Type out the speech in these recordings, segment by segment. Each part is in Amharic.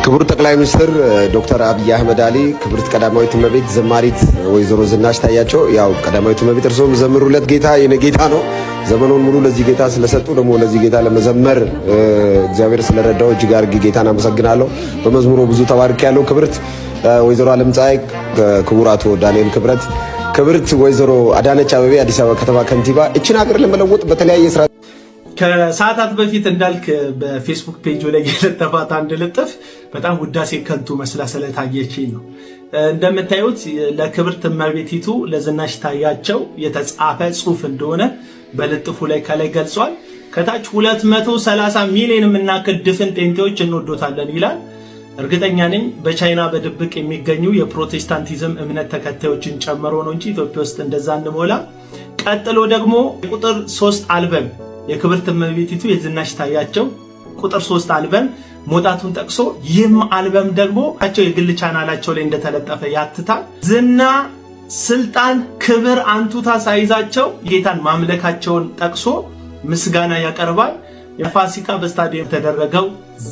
ክቡር ጠቅላይ ሚኒስትር ዶክተር አብይ አህመድ አሊ፣ ክብርት ቀዳማዊት እመቤት ዘማሪት ወይዘሮ ዝናሽ ታያቸው። ያው ቀዳማዊት እመቤት እርስዎም ዘምሩለት ጌታ የኔ ጌታ ነው። ዘመኑን ሙሉ ለዚህ ጌታ ስለሰጡ ደግሞ ለዚህ ጌታ ለመዘመር እግዚአብሔር ስለረዳው እጅግ አድርጌ ጌታን አመሰግናለሁ። በመዝሙሩ ብዙ ተባርክ ያለው ክብርት ወይዘሮ ዓለምፀሐይ፣ ክቡር አቶ ዳንኤል ክብረት፣ ክብርት ወይዘሮ አዳነች አቤቤ አዲስ አበባ ከተማ ከንቲባ እችን ሀገር ለመለወጥ በተለያየ ስራ ከሰዓታት በፊት እንዳልክ በፌስቡክ ፔጅ ላይ የለጠፋት አንድ ልጥፍ በጣም ውዳሴ ከንቱ መስላ ስለታየችኝ ነው። እንደምታዩት ለክብርት እመቤቲቱ ለዝናሽ ታያቸው የተጻፈ ጽሑፍ እንደሆነ በልጥፉ ላይ ከላይ ገልጿል። ከታች 230 ሚሊዮን የምናክል ድፍን ጴንጤዎች እንወዶታለን ይላል። እርግጠኛ ነኝ በቻይና በድብቅ የሚገኙ የፕሮቴስታንቲዝም እምነት ተከታዮችን ጨምሮ ነው እንጂ ኢትዮጵያ ውስጥ እንደዛ እንሞላ። ቀጥሎ ደግሞ ቁጥር 3 አልበም የክብርት እመቤቲቱ የዝናሽ ታያቸው ቁጥር 3 አልበም ሞጣቱን ጠቅሶ ይህም አልበም ደግሞ የግል ቻናላቸው ላይ እንደተለጠፈ ያትታል። ዝና፣ ስልጣን፣ ክብር፣ አንቱታ ሳይዛቸው ጌታን ማምለካቸውን ጠቅሶ ምስጋና ያቀርባል። የፋሲካ በስታዲየም የተደረገው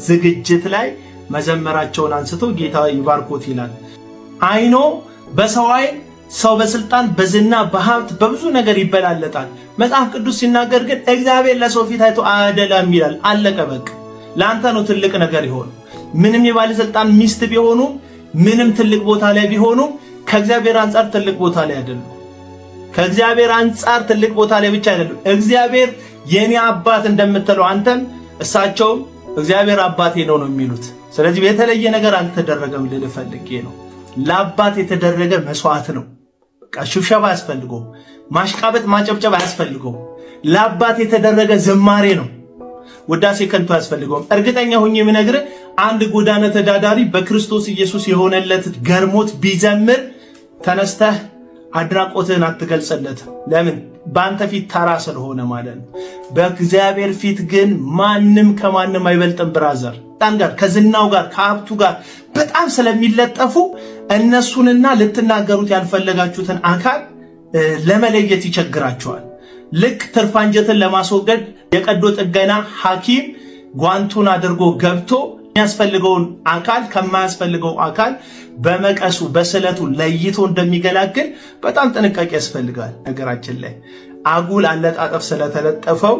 ዝግጅት ላይ መዘመራቸውን አንስቶ ጌታ ይባርኮት ይላል። አይኖ በሰው አይን ሰው በስልጣን በዝና በሀብት በብዙ ነገር ይበላለጣል። መጽሐፍ ቅዱስ ሲናገር ግን እግዚአብሔር ለሰው ፊት አይቶ አያደላም ይላል። አለቀ በቃ። ለአንተ ነው ትልቅ ነገር ይሆን። ምንም የባለስልጣን ሚስት ቢሆኑ ምንም ትልቅ ቦታ ላይ ቢሆኑ ከእግዚአብሔር አንጻር ትልቅ ቦታ ላይ አይደሉም። ከእግዚአብሔር አንጻር ትልቅ ቦታ ላይ ብቻ አይደሉም። እግዚአብሔር የኔ አባት እንደምትለው አንተም እሳቸውም እግዚአብሔር አባቴ ነው የሚሉት። ስለዚህ የተለየ ነገር አልተደረገም ልልህ ፈልጌ ነው። ለአባት የተደረገ መስዋዕት ነው። በቃ ሽብሸባ አያስፈልገው፣ ማሽቃበጥ ማጨብጨብ አያስፈልገው። ለአባት የተደረገ ዝማሬ ነው። ውዳሴ ከንቱ አያስፈልገውም። እርግጠኛ ሆኜ የምነግርህ አንድ ጎዳና ተዳዳሪ በክርስቶስ ኢየሱስ የሆነለት ገርሞት ቢዘምር ተነስተህ አድናቆትህን አትገልጸለትም። ለምን? በአንተ ፊት ተራ ስለሆነ ማለት ነው። በእግዚአብሔር ፊት ግን ማንም ከማንም አይበልጥም። ብራዘር ጋር ከዝናው ጋር ከሀብቱ ጋር በጣም ስለሚለጠፉ እነሱንና ልትናገሩት ያልፈለጋችሁትን አካል ለመለየት ይቸግራቸዋል። ልክ ትርፍ አንጀትን ለማስወገድ የቀዶ ጥገና ሐኪም ጓንቱን አድርጎ ገብቶ የሚያስፈልገውን አካል ከማያስፈልገው አካል በመቀሱ በስለቱ ለይቶ እንደሚገላግል በጣም ጥንቃቄ ያስፈልጋል። ነገራችን ላይ አጉል አለጣጠፍ ስለተለጠፈው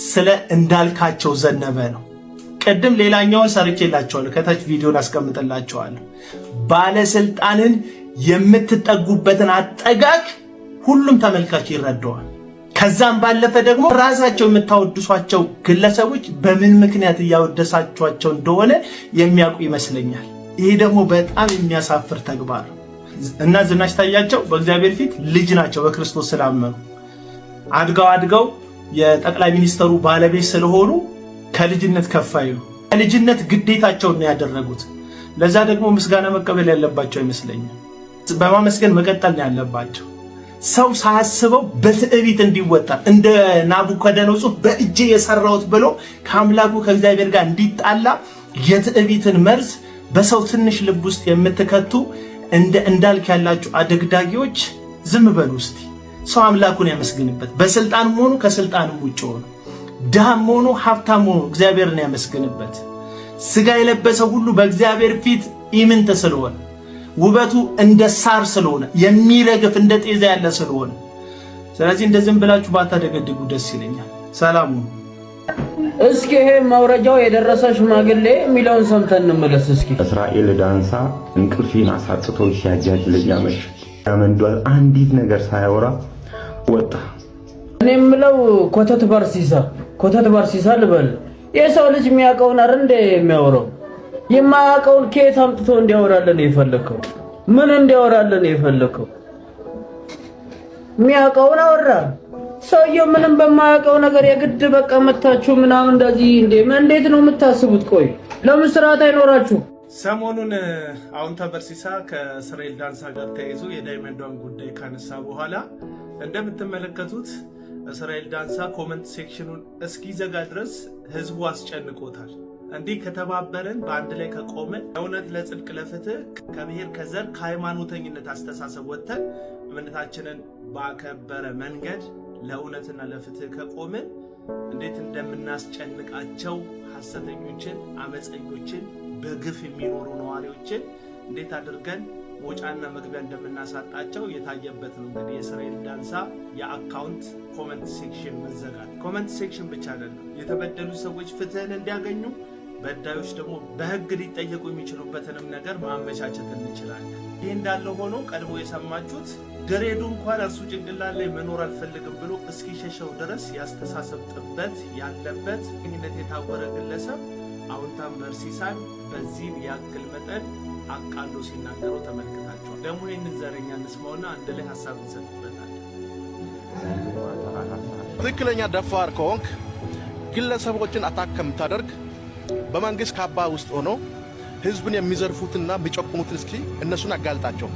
ስለ እንዳልካቸው ዘነበ ነው። ቀደም ሌላኛውን ሰርቼላችኋለሁ፣ ከታች ቪዲዮን አስቀምጥላችኋለሁ። ባለስልጣንን የምትጠጉበትን አጠጋግ ሁሉም ተመልካች ይረዳዋል። ከዛም ባለፈ ደግሞ ራሳቸው የምታወድሷቸው ግለሰቦች በምን ምክንያት እያወደሳቸዋቸው እንደሆነ የሚያውቁ ይመስለኛል። ይሄ ደግሞ በጣም የሚያሳፍር ተግባር እና ዝናሽ ታያቸው በእግዚአብሔር ፊት ልጅ ናቸው። በክርስቶስ ስላመኑ አድገው የጠቅላይ ሚኒስትሩ ባለቤት ስለሆኑ ከልጅነት ከፍ አይሉ። ከልጅነት ግዴታቸውን ነው ያደረጉት። ለዛ ደግሞ ምስጋና መቀበል ያለባቸው አይመስለኝም። በማመስገን መቀጠል ነው ያለባቸው። ሰው ሳያስበው በትዕቢት እንዲወጣ እንደ ናቡከደነጾር በእጄ የሰራሁት ብሎ ከአምላኩ ከእግዚአብሔር ጋር እንዲጣላ የትዕቢትን መርዝ በሰው ትንሽ ልብ ውስጥ የምትከቱ እንዳልክ ያላችሁ አደግዳጊዎች ዝም በሉ እስቲ። ሰው አምላኩን ያመስግንበት። በስልጣንም ሆኑ ከስልጣንም ውጭ ሆኑ፣ ድሃም ሆኑ ሀብታም ሆኑ እግዚአብሔርን ያመስግንበት። ስጋ የለበሰው ሁሉ በእግዚአብሔር ፊት ኢምንት ስለሆነ ውበቱ እንደ ሳር ስለሆነ የሚረግፍ እንደ ጤዛ ያለ ስለሆነ፣ ስለዚህ እንደዚህም ብላችሁ ባታደገድጉ ደስ ይለኛል። ሰላሙ እስኪ ይሄ መውረጃው የደረሰ ሽማግሌ የሚለውን ሰምተን እንመለስ እስኪ። እስራኤል ዳንሳ እንቅልፌን አሳጥቶ ሲያጃጅለኝ አመሸ። ያመንዷል አንዲት ነገር ሳያወራ ወጣ። እኔ የምለው ኮተት ባርሲሳ ልበል። የሰው ልጅ የሚያውቀውን አይደል እንደ የሚያወራው? የማያውቀውን ከየት አምጥቶ እንዲያወራልን የፈለከው? ምን እንዲያወራልን የፈለከው? የሚያውቀውን አወራ። ሰውየው ምንም በማያውቀው ነገር የግድ በቃ መታችሁ ምናምን እንደዚህ እንዴት ነው የምታስቡት? ቆይ ለምን ስርዓት አይኖራችሁ? ሰሞኑን አሁን ተበርሲሳ ከእስራኤል ዳንሳ ጋር ተያይዞ የዳይመንዷን ጉዳይ ካነሳ በኋላ እንደምትመለከቱት እስራኤል ዳንሳ ኮመንት ሴክሽኑን እስኪዘጋ ድረስ ህዝቡ አስጨንቆታል። እንዲህ ከተባበረን በአንድ ላይ ከቆመን ለእውነት ለጽድቅ ለፍትህ ከብሔር ከዘር ከሃይማኖተኝነት አስተሳሰብ ወጥተን እምነታችንን ባከበረ መንገድ ለእውነትና ለፍትህ ከቆመን እንዴት እንደምናስጨንቃቸው ሐሰተኞችን፣ አመፀኞችን፣ በግፍ የሚኖሩ ነዋሪዎችን እንዴት አድርገን ሞጫና መግቢያ እንደምናሳጣቸው የታየበት ነው። እንግዲህ የእስራኤል ዳንሳ የአካውንት ኮመንት ሴክሽን መዘጋት፣ ኮመንት ሴክሽን ብቻ አይደለም፣ የተበደሉ ሰዎች ፍትህን እንዲያገኙ፣ በዳዮች ደግሞ በህግ ሊጠየቁ የሚችሉበትንም ነገር ማመቻቸት እንችላለን። ይህ እንዳለ ሆኖ ቀድሞ የሰማችሁት ድሬዱ እንኳን እርሱ ጭንቅላት ላይ መኖር አልፈልግም ብሎ እስኪሸሸው ድረስ ያስተሳሰብ ጥበት ያለበት ግንኙነት የታወረ ግለሰብ አውንታም በርሲሳን በዚህ ያክል መጠን አቃሎ ሲናገሩ ተመልክታችኋል። ደግሞ ይህንን ዘረኛ እንስማውና አንድ ላይ ሀሳብ እንሰጥበታለን። ትክክለኛ ደፋር ከሆንክ ግለሰቦችን አታክ ከምታደርግ በመንግስት ካባ ውስጥ ሆኖ ህዝብን የሚዘርፉትና የሚጨቁኑትን እስኪ እነሱን አጋልጣቸው።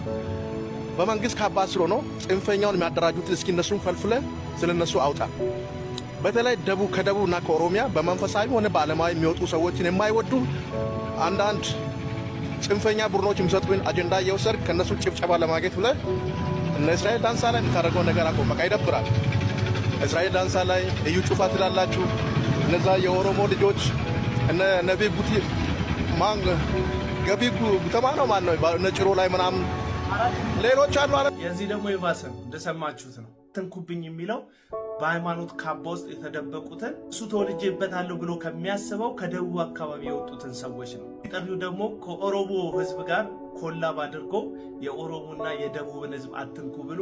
በመንግስት ካባ ስር ሆኖ ጽንፈኛውን የሚያደራጁትን እስኪ እነሱን ፈልፍለ ስለነሱ አውጣ። በተለይ ከደቡብና ከኦሮሚያ በመንፈሳዊ ሆነ በዓለማዊ የሚወጡ ሰዎችን የማይወዱ አንዳንድ ጽንፈኛ ቡድኖች የሚሰጡን አጀንዳ እየወሰድክ ከነሱ ጭብጨባ ለማግኘት ብለህ እነ እስራኤል ዳንሳ ላይ የምታደርገው ነገር አቆም። በቃ ይደብራል። እስራኤል ዳንሳ ላይ እዩ ጩፋ ትላላችሁ። እነዛ የኦሮሞ ልጆች እነ ነቢ ጉቲ ማን ገቢ ጉተማ ነው ማን ነው ነጭሮ ላይ ምናምን ሌሎች አሉ አለ። የዚህ ደግሞ የባሰ ነው። እንደሰማችሁት ነው። ትንኩብኝ የሚለው በሃይማኖት ካባ ውስጥ የተደበቁትን እሱ ተወልጄበታለሁ ብሎ ከሚያስበው ከደቡብ አካባቢ የወጡትን ሰዎች ነው። ጥሪው ደግሞ ከኦሮሞ ህዝብ ጋር ኮላብ አድርጎ የኦሮሞና የደቡብን ህዝብ አትንኩ ብሎ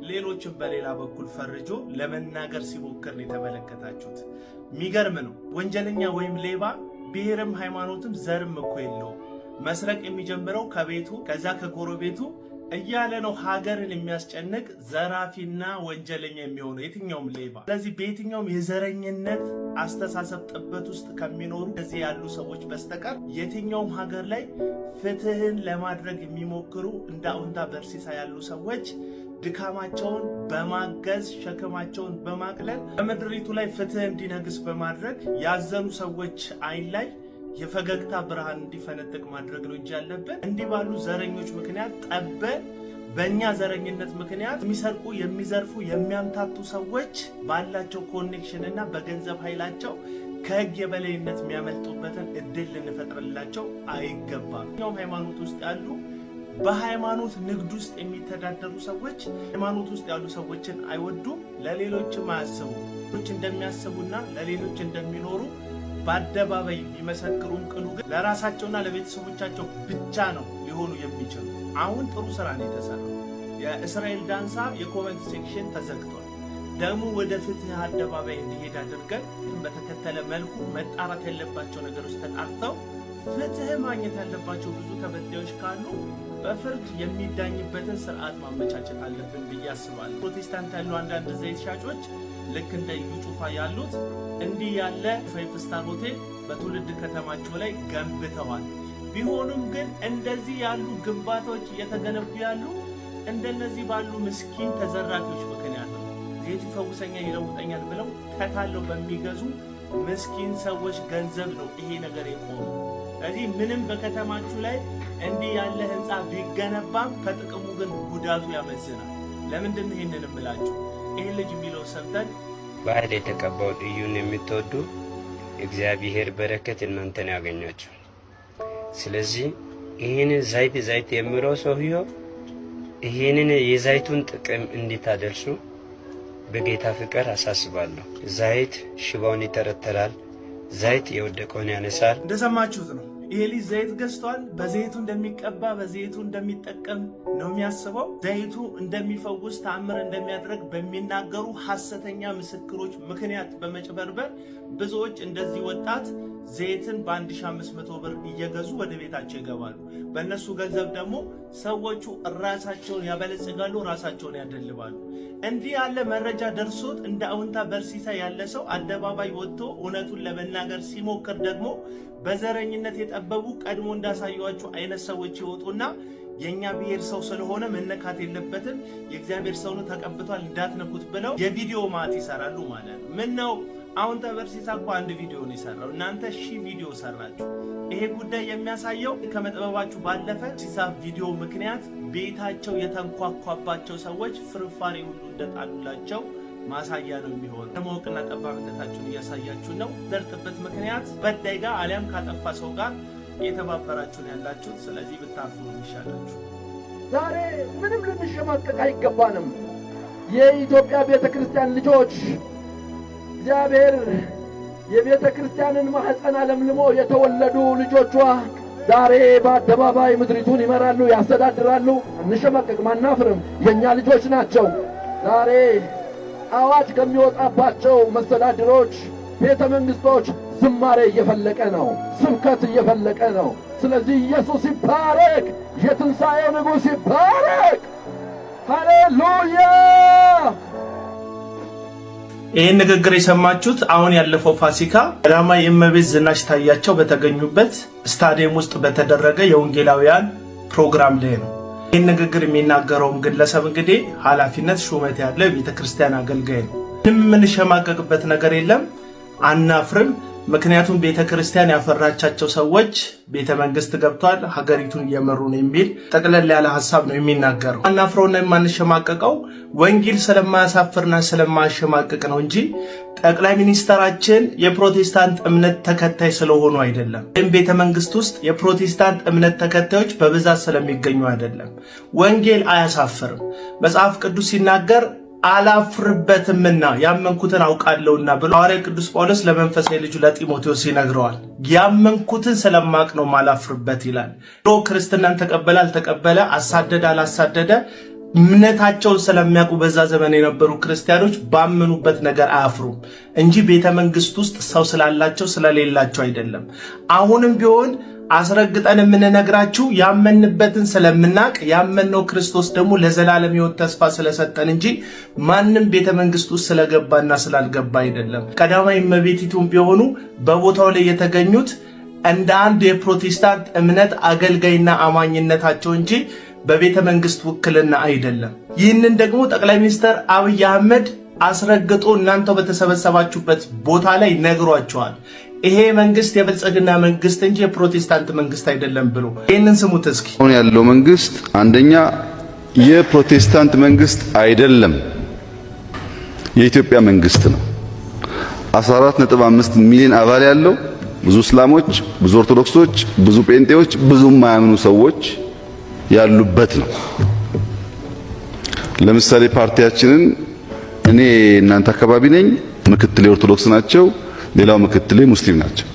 ሌሎችን በሌላ በኩል ፈርጆ ለመናገር ሲሞክር ነው የተመለከታችሁት። የሚገርም ነው። ወንጀለኛ ወይም ሌባ ብሔርም ሃይማኖትም ዘርም እኮ የለውም። መስረቅ የሚጀምረው ከቤቱ ከዛ ከጎረቤቱ እያለ ነው ሀገርን የሚያስጨንቅ ዘራፊና ወንጀለኛ የሚሆነው የትኛውም ሌባ። ስለዚህ በየትኛውም የዘረኝነት አስተሳሰብ ጥበት ውስጥ ከሚኖሩ እዚህ ያሉ ሰዎች በስተቀር የትኛውም ሀገር ላይ ፍትህን ለማድረግ የሚሞክሩ እንደ አውንታ በርሲሳ ያሉ ሰዎች ድካማቸውን በማገዝ ሸክማቸውን በማቅለል በምድሪቱ ላይ ፍትህ እንዲነግስ በማድረግ ያዘኑ ሰዎች አይን ላይ የፈገግታ ብርሃን እንዲፈነጥቅ ማድረግ ነው እንጂ ያለብን እንዲህ ባሉ ዘረኞች ምክንያት ጠበን በእኛ ዘረኝነት ምክንያት የሚሰርቁ የሚዘርፉ የሚያምታቱ ሰዎች ባላቸው ኮኔክሽን እና በገንዘብ ኃይላቸው ከህግ የበላይነት የሚያመልጡበትን እድል ልንፈጥርላቸው አይገባም። እኛውም ሃይማኖት ውስጥ ያሉ በሃይማኖት ንግድ ውስጥ የሚተዳደሩ ሰዎች ሃይማኖት ውስጥ ያሉ ሰዎችን አይወዱም፣ ለሌሎችም አያስቡ። ሌሎች እንደሚያስቡና ለሌሎች እንደሚኖሩ በአደባባይ ቢመሰክሩም ቅሉ ግን ለራሳቸውና ለቤተሰቦቻቸው ብቻ ነው ሊሆኑ የሚችሉ። አሁን ጥሩ ስራ ነው የተሰራው። የእስራኤል ዳንሳ የኮመንት ሴክሽን ተዘግቷል። ደግሞ ወደ ፍትህ አደባባይ እንዲሄድ አድርገን በተከተለ መልኩ መጣራት ያለባቸው ነገሮች ተጣርተው ፍትህ ማግኘት ያለባቸው ብዙ ተበዳዮች ካሉ በፍርድ የሚዳኝበትን ስርዓት ማመቻቸት አለብን ብዬ አስባለሁ። ፕሮቴስታንት ያሉ አንዳንድ ዘይት ሻጮች ልክ እንደ እዩ ጩፋ ያሉት እንዲህ ያለ ፋይቭ ስታር ሆቴል በትውልድ ከተማቸው ላይ ገንብተዋል። ቢሆኑም ግን እንደዚህ ያሉ ግንባታዎች እየተገነቡ ያሉ እንደነዚህ ባሉ ምስኪን ተዘራፊዎች ምክንያት ነው። ዘይት ይፈውሰኛል ይለውጠኛል ብለው ተታለው በሚገዙ ምስኪን ሰዎች ገንዘብ ነው ይሄ ነገር የቆመው። ስለዚህ ምንም በከተማችሁ ላይ እንዲህ ያለ ህንፃ ቢገነባም ከጥቅሙ ግን ጉዳቱ ያመዝናል። ለምንድን ነው ይሄንን እምላችሁ? ይሄ ልጅ የሚለው ሰምተን በኃይል የተቀባውን እዩን የምትወዱ እግዚአብሔር በረከት እናንተን ያገኛችሁ። ስለዚህ ይህን ዘይት የሚለው ሰውዬው ይህንን የዘይቱን ጥቅም እንዲታደርሱ በጌታ ፍቅር አሳስባለሁ። ዘይት ሽባውን ይተረተራል። ዘይት የወደቀውን ያነሳል። እንደሰማችሁት ነው። ይሄ ልጅ ዘይት ገዝቷል። በዘይቱ እንደሚቀባ በዘይቱ እንደሚጠቀም ነው የሚያስበው። ዘይቱ እንደሚፈውስ ተአምር እንደሚያደርግ በሚናገሩ ሐሰተኛ ምስክሮች ምክንያት በመጭበርበር ብዙዎች እንደዚህ ወጣት ዘይትን በ1500 ብር እየገዙ ወደ ቤታቸው ይገባሉ። በእነሱ ገንዘብ ደግሞ ሰዎቹ ራሳቸውን ያበለጽጋሉ፣ ራሳቸውን ያደልባሉ። እንዲህ ያለ መረጃ ደርሶት እንደ አውንታ በርሲሳ ያለ ሰው አደባባይ ወጥቶ እውነቱን ለመናገር ሲሞክር ደግሞ በዘረኝነት የጠበቡ ቀድሞ እንዳሳዩዋችሁ አይነት ሰዎች ይወጡና የኛ ብሔር ሰው ስለሆነ መነካት የለበትም የእግዚአብሔር ሰው ነው ተቀብቷል እንዳትነኩት ብለው የቪዲዮ ማት ይሰራሉ ማለት ነው። ምን ነው አውንታ በርሲሳ እኮ አንድ ቪዲዮ ነው የሰራው፣ እናንተ 1000 ቪዲዮ ሰራችሁ። ይሄ ጉዳይ የሚያሳየው ከመጥበባችሁ ባለፈ ሲሳ ቪዲዮ ምክንያት ቤታቸው የተንኳኳባቸው ሰዎች ፍርፋሪ ሁሉ እንደጣሉላቸው ማሳያ ነው የሚሆነው። ለማወቅና ጠባብነታችሁን እያሳያችሁ ነው። ዘርጥበት ምክንያት በዳይ ጋር አሊያም ካጠፋ ሰው ጋር እየተባበራችሁን ያላችሁት። ስለዚህ ብታርፉ ነው የሚሻላችሁ። ዛሬ ምንም ልንሸማቀቅ አይገባንም። የኢትዮጵያ ቤተክርስቲያን ልጆች እግዚአብሔር የቤተክርስቲያንን ማህፀን አለምልሞ የተወለዱ ልጆቿ ዛሬ በአደባባይ ምድሪቱን ይመራሉ፣ ያስተዳድራሉ። እንሸማቀቅም አናፍርም፣ የኛ ልጆች ናቸው። ዛሬ አዋጅ ከሚወጣባቸው መስተዳድሮች ቤተ መንግስቶች ዝማሬ እየፈለቀ ነው፣ ስብከት እየፈለቀ ነው። ስለዚህ ኢየሱስ ይባረክ፣ የትንሣኤው ንጉሥ ይባረክ። ሃሌሉያ። ይህን ንግግር የሰማችሁት አሁን ያለፈው ፋሲካ ቀዳማዊ እመቤት ዝናሽ ታያቸው በተገኙበት ስታዲየም ውስጥ በተደረገ የወንጌላውያን ፕሮግራም ላይ ነው። ይህን ንግግር የሚናገረውም ግለሰብ እንግዲህ ኃላፊነት ሹመት ያለው የቤተክርስቲያን አገልጋይ ነው። ምንም የምንሸማቀቅበት ነገር የለም፣ አናፍርም። ምክንያቱም ቤተክርስቲያን ያፈራቻቸው ሰዎች ቤተ መንግስት ገብቷል፣ ሀገሪቱን እየመሩ ነው የሚል ጠቅለል ያለ ሐሳብ ነው የሚናገረው። አናፍረውና የማንሸማቀቀው ወንጌል ስለማያሳፍርና ስለማያሸማቅቅ ነው እንጂ ጠቅላይ ሚኒስተራችን የፕሮቴስታንት እምነት ተከታይ ስለሆኑ አይደለም። ወይም ቤተ መንግስት ውስጥ የፕሮቴስታንት እምነት ተከታዮች በብዛት ስለሚገኙ አይደለም። ወንጌል አያሳፍርም። መጽሐፍ ቅዱስ ሲናገር አላፍርበትምና ያመንኩትን አውቃለሁና ብሎ ሐዋርያው ቅዱስ ጳውሎስ ለመንፈሳዊ ልጁ ለጢሞቴዎስ ይነግረዋል። ያመንኩትን ስለማቅ ነው ማላፍርበት ይላል። ክርስትናን ተቀበለ አልተቀበለ፣ አሳደደ አላሳደደ፣ እምነታቸውን ስለሚያውቁ በዛ ዘመን የነበሩ ክርስቲያኖች ባመኑበት ነገር አያፍሩም እንጂ ቤተ መንግስት ውስጥ ሰው ስላላቸው ስለሌላቸው አይደለም። አሁንም ቢሆን አስረግጠን የምንነግራችሁ ያመንበትን ስለምናቅ ያመነው ክርስቶስ ደግሞ ለዘላለም ሕይወት ተስፋ ስለሰጠን እንጂ ማንም ቤተ መንግስት ውስጥ ስለገባና ስላልገባ አይደለም። ቀዳማዊ እመቤቲቱም ቢሆኑ በቦታው ላይ የተገኙት እንደ አንድ የፕሮቴስታንት እምነት አገልጋይና አማኝነታቸው እንጂ በቤተ መንግስት ውክልና አይደለም። ይህንን ደግሞ ጠቅላይ ሚኒስትር አብይ አህመድ አስረግጦ እናንተው በተሰበሰባችሁበት ቦታ ላይ ነግሯቸዋል። ይሄ መንግስት የብልጽግና መንግስት እንጂ የፕሮቴስታንት መንግስት አይደለም ብሎ ይህንን ስሙት እስኪ። አሁን ያለው መንግስት አንደኛ የፕሮቴስታንት መንግስት አይደለም፣ የኢትዮጵያ መንግስት ነው። 14.5 ሚሊዮን አባል ያለው ብዙ እስላሞች፣ ብዙ ኦርቶዶክሶች፣ ብዙ ጴንጤዎች፣ ብዙ የማያምኑ ሰዎች ያሉበት ነው። ለምሳሌ ፓርቲያችንን እኔ እናንተ አካባቢ ነኝ፣ ምክትሌ ኦርቶዶክስ ናቸው፣ ሌላው ምክትሌ ሙስሊም ናቸው።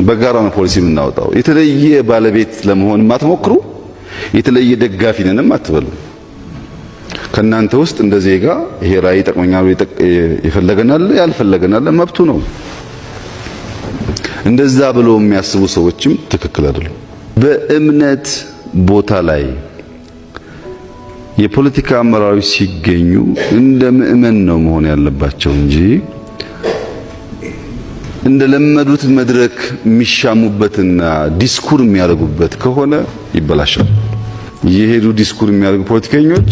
በጋራ ነው ፖሊሲ የምናወጣው። የተለየ ባለቤት ለመሆን ማትሞክሩ፣ የተለየ ደጋፊ ነንም አትበሉ። ከናንተ ውስጥ እንደ ዜጋ ይሄ ራዕይ ይጠቅመኛል ይፈለገናል ያልፈለገናል መብቱ ነው። እንደዛ ብሎ የሚያስቡ ሰዎችም ትክክል አይደሉም። በእምነት ቦታ ላይ የፖለቲካ አመራሮች ሲገኙ እንደ ምእመን ነው መሆን ያለባቸው እንጂ እንደለመዱት መድረክ የሚሻሙበትና ዲስኩር የሚያደርጉበት ከሆነ ይበላሻል። የሄዱ ዲስኩር የሚያደርጉ ፖለቲከኞች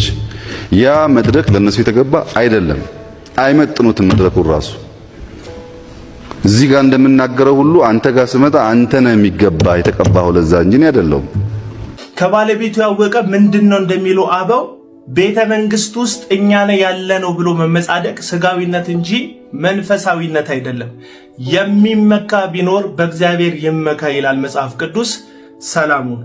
ያ መድረክ ለነሱ የተገባ አይደለም፣ አይመጥኑትም። መድረኩ ራሱ እዚህ ጋር እንደምናገረው ሁሉ አንተ ጋር ስመጣ አንተ ነህ የሚገባ የተቀባው ለዛ እንጂ እኔ አይደለሁም። ከባለቤቱ ያወቀ ምንድነው እንደሚሉ አበው ቤተ መንግስት ውስጥ እኛ ነን ያለነው ብሎ መመጻደቅ ስጋዊነት እንጂ መንፈሳዊነት አይደለም። የሚመካ ቢኖር በእግዚአብሔር ይመካ ይላል መጽሐፍ ቅዱስ። ሰላሙን